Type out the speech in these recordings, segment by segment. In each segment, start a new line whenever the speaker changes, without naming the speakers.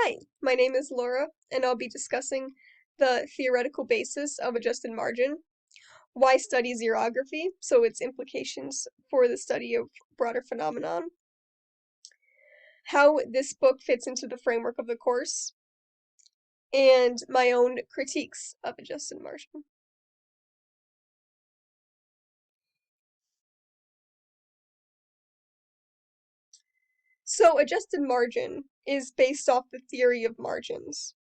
Hi, my name is Laura, and I'll be discussing the theoretical basis of adjusted margin, why study xerography, so its implications for the study of broader phenomenon, how this book fits into the framework of the course, and my own critiques of adjusted margin. So adjusted margin is based off the theory of margins.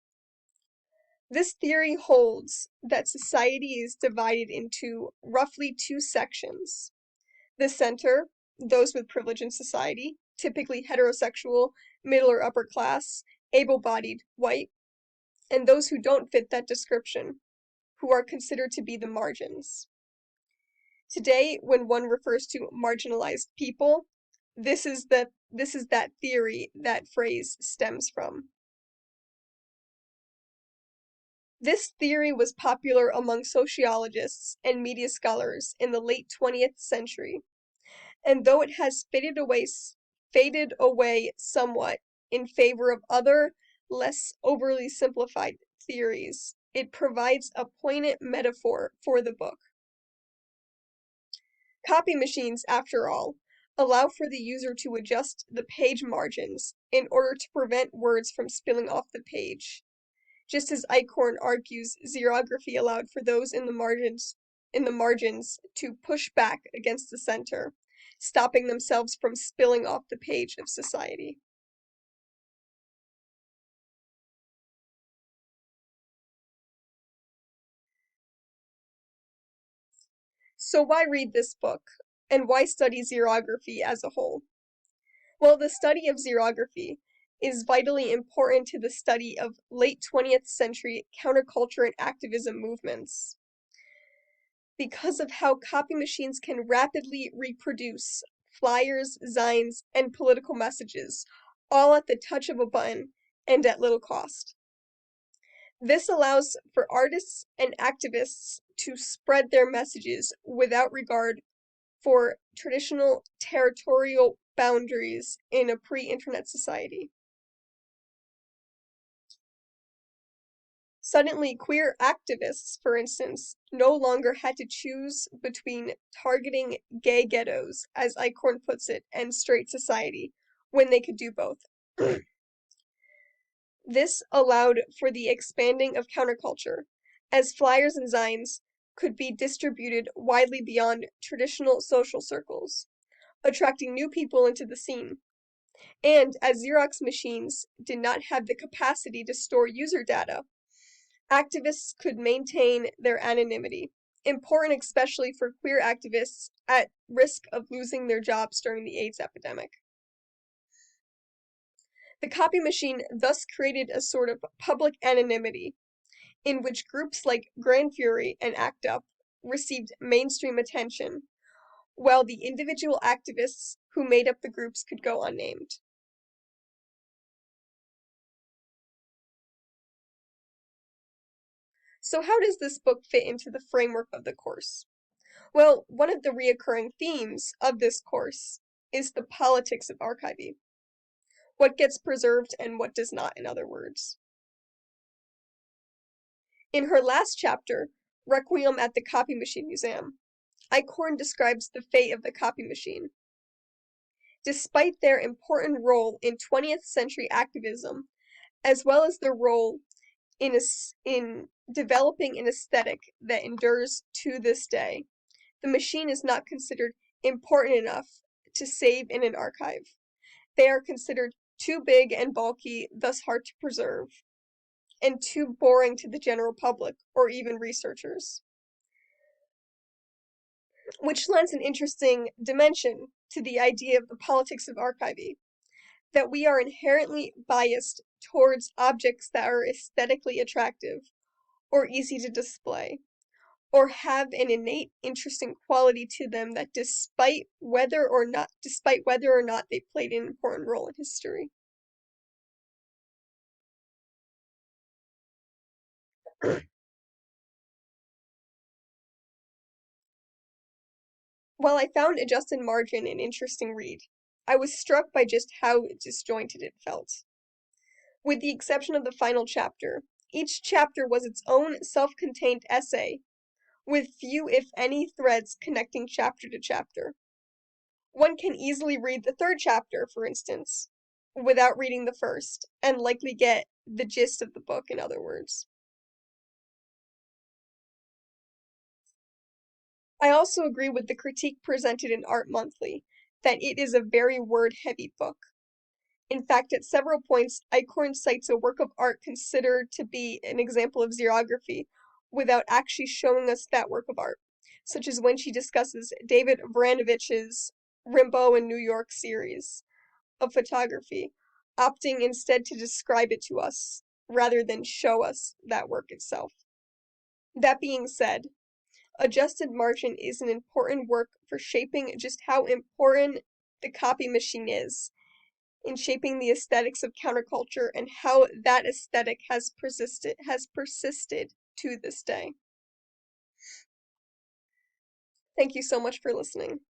This theory holds that society is divided into roughly two sections. The center, those with privilege in society, typically heterosexual, middle or upper class, able-bodied, white, and those who don't fit that description, who are considered to be the margins. Today, when one refers to marginalized people, this is that theory that phrase stems from. This theory was popular among sociologists and media scholars in the late 20th century, and though it has faded away somewhat in favor of other, less overly simplified theories, it provides a poignant metaphor for the book. Copy machines, after all, allow for the user to adjust the page margins in order to prevent words from spilling off the page, just as Eichhorn argues xerography allowed for those in the margins to push back against the center, stopping themselves from spilling off the page of society. So why read this book, and why study xerography as a whole? Well, the study of xerography is vitally important to the study of late 20th century counterculture and activism movements, because of how copy machines can rapidly reproduce flyers, signs, and political messages, all at the touch of a button and at little cost. This allows for artists and activists to spread their messages without regard for traditional territorial boundaries in a pre-internet society. Suddenly, queer activists, for instance, no longer had to choose between targeting gay ghettos, as Eichhorn puts it, and straight society, when they could do both. This allowed for the expanding of counterculture, as flyers and signs could be distributed widely beyond traditional social circles, attracting new people into the scene. And as Xerox machines did not have the capacity to store user data, activists could maintain their anonymity, important especially for queer activists at risk of losing their jobs during the AIDS epidemic. The copy machine thus created a sort of public anonymity, in which groups like Grand Fury and ACT UP received mainstream attention, while the individual activists who made up the groups could go unnamed. So how does this book fit into the framework of the course? Well, one of the reoccurring themes of this course is the politics of archiving. What gets preserved and what does not, in other words. In her last chapter, Requiem at the Copy Machine Museum, Eichhorn describes the fate of the copy machine. Despite their important role in 20th century activism, as well as their role in developing an aesthetic that endures to this day, the machine is not considered important enough to save in an archive. They are considered too big and bulky, thus hard to preserve, and too boring to the general public or even researchers. Which lends an interesting dimension to the idea of the politics of archiving, that we are inherently biased towards objects that are aesthetically attractive or easy to display, or have an innate interesting quality to them that despite whether or not they played an important role in history. While I found Adjusted Margin an interesting read, I was struck by just how disjointed it felt. with the exception of the final chapter. Each chapter was its own self-contained essay, with few if any threads connecting chapter to chapter. One can easily read the third chapter, for instance, without reading the first, and likely get the gist of the book, in other words. I also agree with the critique presented in Art Monthly, that it is a very word-heavy book. In fact, at several points, Eichhorn cites a work of art considered to be an example of xerography without actually showing us that work of art, such as when she discusses David Vranovich's Rimbaud in New York series of photography, opting instead to describe it to us rather than show us that work itself. That being said, Adjusted Margin is an important work for shaping just how important the copy machine is in shaping the aesthetics of counterculture and how that aesthetic has persisted to this day. Thank you so much for listening.